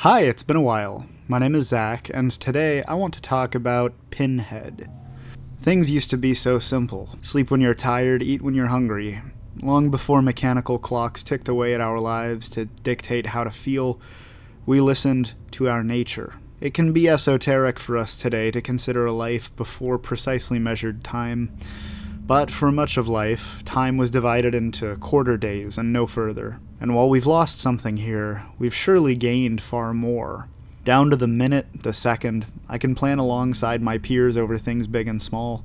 Hi, it's been a while. My name is Zach, and today I want to talk about Pinhead. Things used to be so simple. Sleep when you're tired, eat when you're hungry. Long before mechanical clocks ticked away at our lives to dictate how to feel, we listened to our nature. It can be esoteric for us today to consider a life before precisely measured time, but for much of life, time was divided into quarter days and no further. And while we've lost something here, we've surely gained far more. Down to the minute, the second, I can plan alongside my peers over things big and small,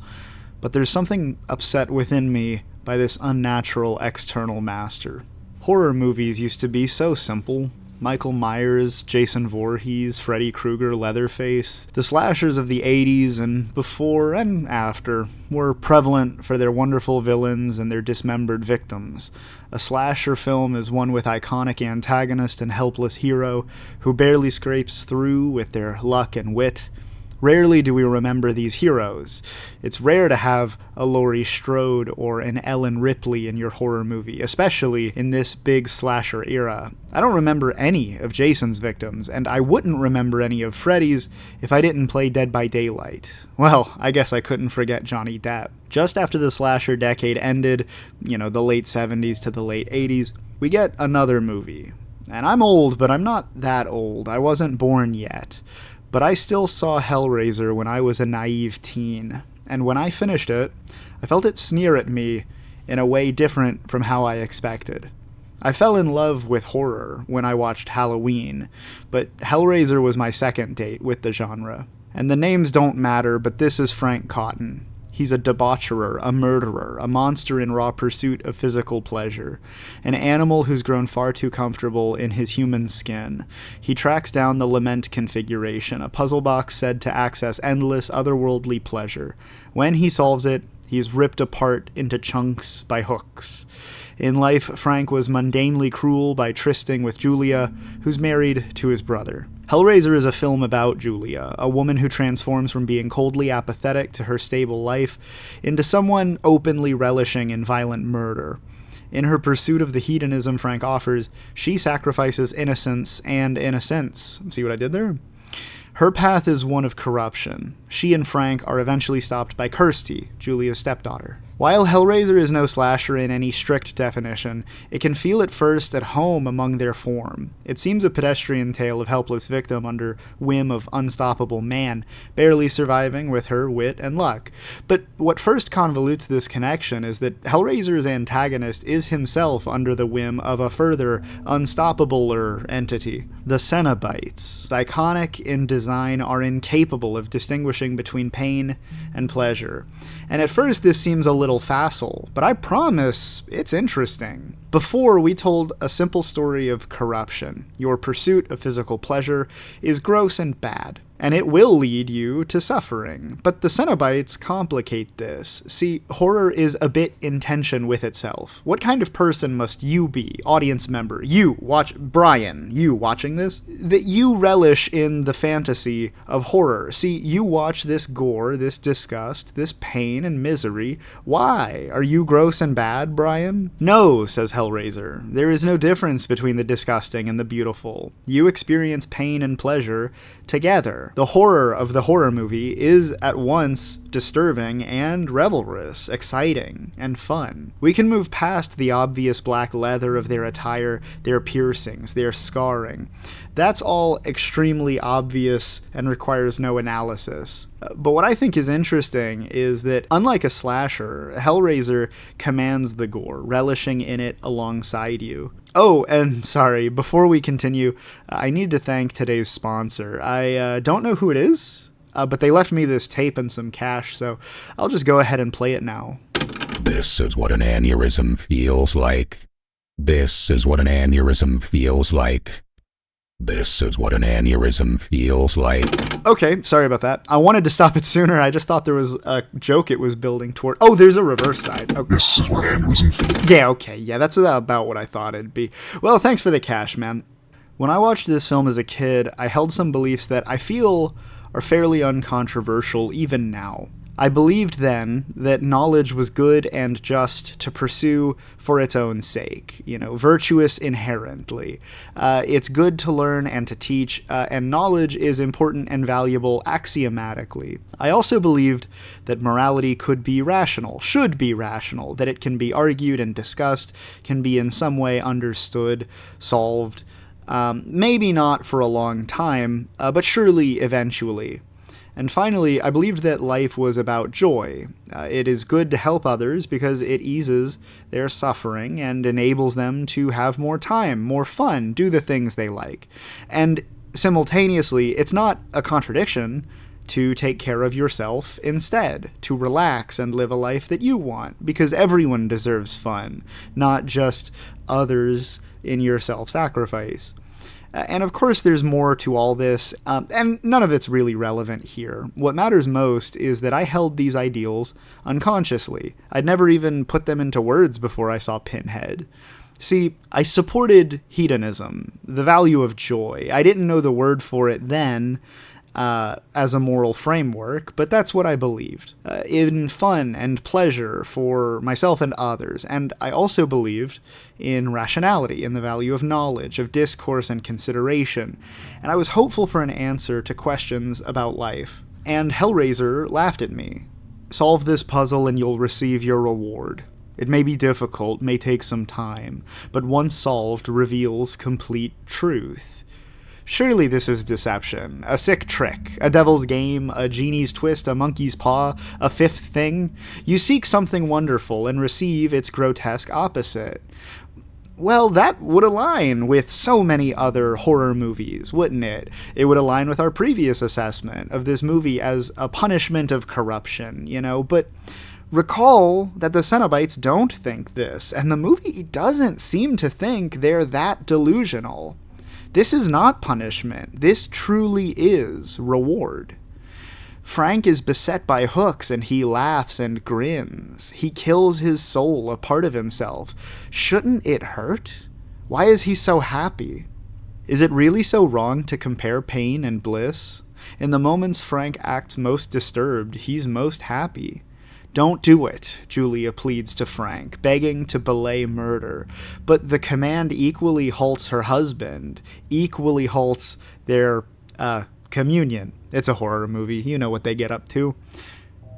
but there's something upset within me by this unnatural external master. Horror movies used to be so simple. Michael Myers, Jason Voorhees, Freddy Krueger, Leatherface. The slashers of the 80s and before and after were prevalent for their wonderful villains and their dismembered victims. A slasher film is one with iconic antagonist and helpless hero who barely scrapes through with their luck and wit. Rarely do we remember these heroes. It's rare to have a Laurie Strode or an Ellen Ripley in your horror movie, especially in this big slasher era. I don't remember any of Jason's victims, and I wouldn't remember any of Freddy's if I didn't play Dead by Daylight. Well, I guess I couldn't forget Johnny Depp. Just after the slasher decade ended, the late 70s to the late 80s, we get another movie. And I'm old, but I'm not that old. I wasn't born yet. But I still saw Hellraiser when I was a naive teen, and when I finished it, I felt it sneer at me in a way different from how I expected. I fell in love with horror when I watched Halloween, but Hellraiser was my second date with the genre. And the names don't matter, but this is Frank Cotton. He's a debaucherer, a murderer, a monster in raw pursuit of physical pleasure, an animal who's grown far too comfortable in his human skin. He tracks down the Lamenting Configuration, a puzzle box said to access endless otherworldly pleasure. When he solves it, he's ripped apart into chunks by hooks. In life, Frank was mundanely cruel by trysting with Julia, who's married to his brother. Hellraiser is a film about Julia, a woman who transforms from being coldly apathetic to her stable life into someone openly relishing in violent murder. In her pursuit of the hedonism Frank offers, she sacrifices innocence and innocence. See what I did there? Her path is one of corruption. She and Frank are eventually stopped by Kirsty, Julia's stepdaughter. While Hellraiser is no slasher in any strict definition, it can feel at first at home among their form. It seems a pedestrian tale of helpless victim under whim of unstoppable man, barely surviving with her wit and luck. But what first convolutes this connection is that Hellraiser's antagonist is himself under the whim of a further, unstoppabler entity. The Cenobites, iconic in design, are incapable of distinguishing between pain and pleasure. And at first this seems a little facile, but I promise it's interesting. Before, we told a simple story of corruption. Your pursuit of physical pleasure is gross and bad, and it will lead you to suffering. But the Cenobites complicate this. See, horror is a bit in tension with itself. What kind of person must you be, audience member, Brian, you watching this, that you relish in the fantasy of horror? See, you watch this gore, this disgust, this pain and misery. Why? Are you gross and bad, Brian? No, says Hellraiser. There is no difference between the disgusting and the beautiful. You experience pain and pleasure together. The horror of the horror movie is at once disturbing and revelrous, exciting, and fun. We can move past the obvious black leather of their attire, their piercings, their scarring. That's all extremely obvious and requires no analysis. But what I think is interesting is that, unlike a slasher, Hellraiser commands the gore, relishing in it alongside you. Oh, and sorry, before we continue, I need to thank today's sponsor. I don't know who it is, but they left me this tape and some cash, so I'll just go ahead and play it now. This is what an aneurysm feels like. This is what an aneurysm feels like. This is what an aneurysm feels like. Okay, sorry about that. I wanted to stop it sooner. I just thought there was a joke it was building toward. Oh, there's a reverse side. Okay. This is what aneurysm feels like. Yeah, okay. Yeah, that's about what I thought it'd be. Well, thanks for the cash, man. When I watched this film as a kid, I held some beliefs that I feel are fairly uncontroversial even now. I believed then that knowledge was good and just to pursue for its own sake, virtuous inherently. It's good to learn and to teach, and knowledge is important and valuable axiomatically. I also believed that morality could be rational, should be rational, that it can be argued and discussed, can be in some way understood, solved, maybe not for a long time, but surely eventually. And finally, I believed that life was about joy. It is good to help others because it eases their suffering and enables them to have more time, more fun, do the things they like. And simultaneously, it's not a contradiction to take care of yourself instead, to relax and live a life that you want, because everyone deserves fun, not just others in your self-sacrifice. And of course there's more to all this, and none of it's really relevant here. What matters most is that I held these ideals unconsciously. I'd never even put them into words before I saw Pinhead. See, I supported hedonism, the value of joy. I didn't know the word for it then, as a moral framework, but that's what I believed, in fun and pleasure for myself and others. And I also believed in rationality, in the value of knowledge, of discourse and consideration, and I was hopeful for an answer to questions about life. And Hellraiser laughed at me. Solve this puzzle and you'll receive your reward. It may be difficult, may take some time, but once solved reveals complete truth. Surely this is deception, a sick trick, a devil's game, a genie's twist, a monkey's paw, a fifth thing. You seek something wonderful and receive its grotesque opposite. Well, that would align with so many other horror movies, wouldn't it? It would align with our previous assessment of this movie as a punishment of corruption, but recall that the Cenobites don't think this, and the movie doesn't seem to think they're that delusional. This is not punishment. This truly is reward. Frank is beset by hooks and he laughs and grins. He kills his soul, a part of himself. Shouldn't it hurt? Why is he so happy? Is it really so wrong to compare pain and bliss? In the moments Frank acts most disturbed, he's most happy. Don't do it, Julia pleads to Frank, begging to belay murder. But the command equally halts her husband, equally halts their, communion. It's a horror movie, you know what they get up to.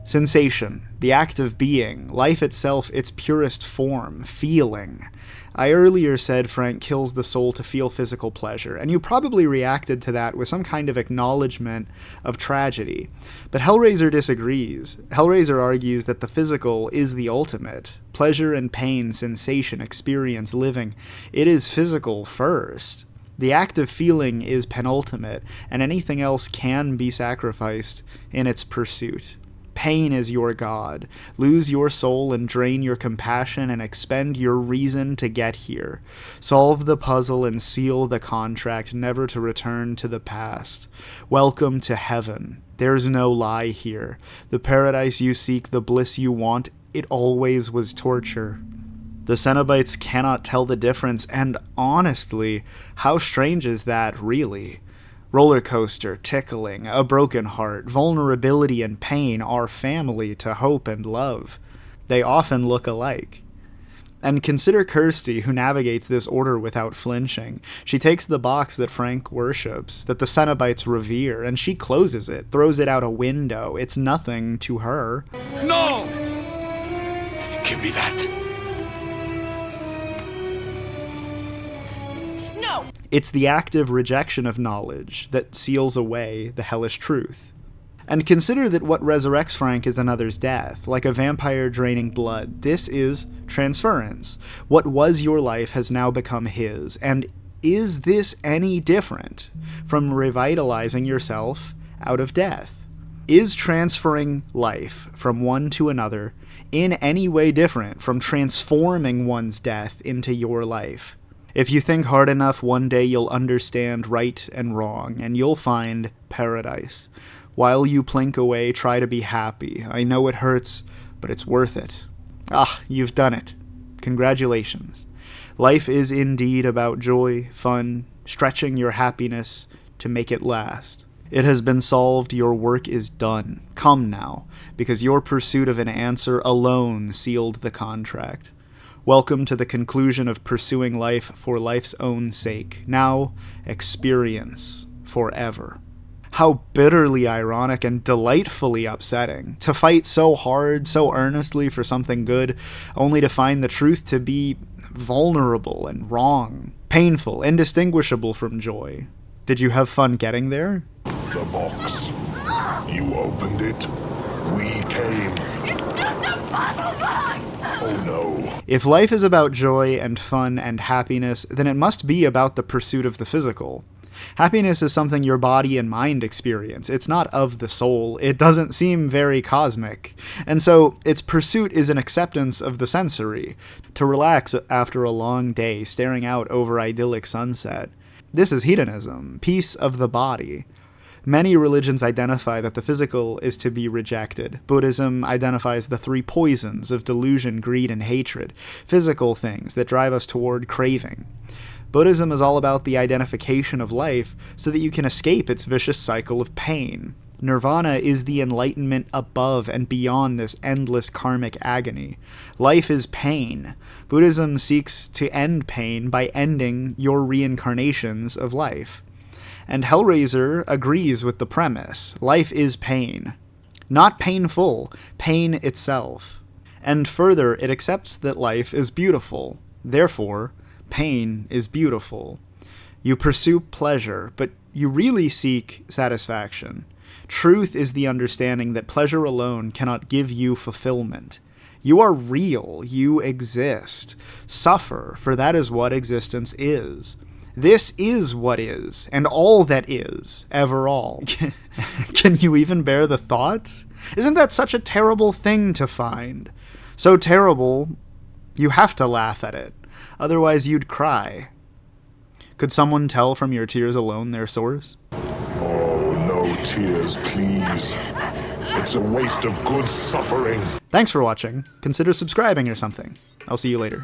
Sensation, the act of being, life itself its purest form, feeling. I earlier said Frank kills the soul to feel physical pleasure, and you probably reacted to that with some kind of acknowledgement of tragedy. But Hellraiser disagrees. Hellraiser argues that the physical is the ultimate. Pleasure and pain, sensation, experience, living. It is physical first. The act of feeling is penultimate, and anything else can be sacrificed in its pursuit. Pain is your god. Lose your soul and drain your compassion and expend your reason to get here. Solve the puzzle and seal the contract never to return to the past. Welcome to heaven. There's no lie here. The paradise you seek, the bliss you want, it always was torture. The Cenobites cannot tell the difference, and honestly, how strange is that, really? Roller coaster, tickling, a broken heart, vulnerability and pain are family to hope and love. They often look alike. And consider Kirsty, who navigates this order without flinching. She takes the box that Frank worships, that the Cenobites revere, and she closes it, throws it out a window. It's nothing to her. No! Give me that. No! It's the active rejection of knowledge that seals away the hellish truth. And consider that what resurrects Frank is another's death, like a vampire draining blood. This is transference. What was your life has now become his. And is this any different from revitalizing yourself out of death? Is transferring life from one to another in any way different from transforming one's death into your life? If you think hard enough, one day you'll understand right and wrong, and you'll find paradise. While you plink away, try to be happy. I know it hurts, but it's worth it. Ah, you've done it. Congratulations. Life is indeed about joy, fun, stretching your happiness to make it last. It has been solved, your work is done. Come now, because your pursuit of an answer alone sealed the contract. Welcome to the conclusion of pursuing life for life's own sake. Now, experience forever. How bitterly ironic and delightfully upsetting. To fight so hard, so earnestly for something good, only to find the truth to be vulnerable and wrong, painful, indistinguishable from joy. Did you have fun getting there? The box. You opened it. We came. It's just a puzzle box! Oh no. If life is about joy and fun and happiness, then it must be about the pursuit of the physical. Happiness is something your body and mind experience. It's not of the soul. It doesn't seem very cosmic. And so its pursuit is an acceptance of the sensory, to relax after a long day staring out over idyllic sunset. This is hedonism, peace of the body. Many religions identify that the physical is to be rejected. Buddhism identifies the three poisons of delusion, greed, and hatred, physical things that drive us toward craving. Buddhism is all about the identification of life so that you can escape its vicious cycle of pain. Nirvana is the enlightenment above and beyond this endless karmic agony. Life is pain. Buddhism seeks to end pain by ending your reincarnations of life. And Hellraiser agrees with the premise. Life is pain. Not painful, pain itself. And further, it accepts that life is beautiful. Therefore, pain is beautiful. You pursue pleasure, but you really seek satisfaction. Truth is the understanding that pleasure alone cannot give you fulfillment. You are real. You exist. Suffer, for that is what existence is. This is what is, and all that is, ever all. Can you even bear the thought? Isn't that such a terrible thing to find? So terrible, you have to laugh at it. Otherwise you'd cry. Could someone tell from your tears alone their source? Oh, no tears, please. It's a waste of good suffering. Thanks for watching. Consider subscribing or something. I'll see you later.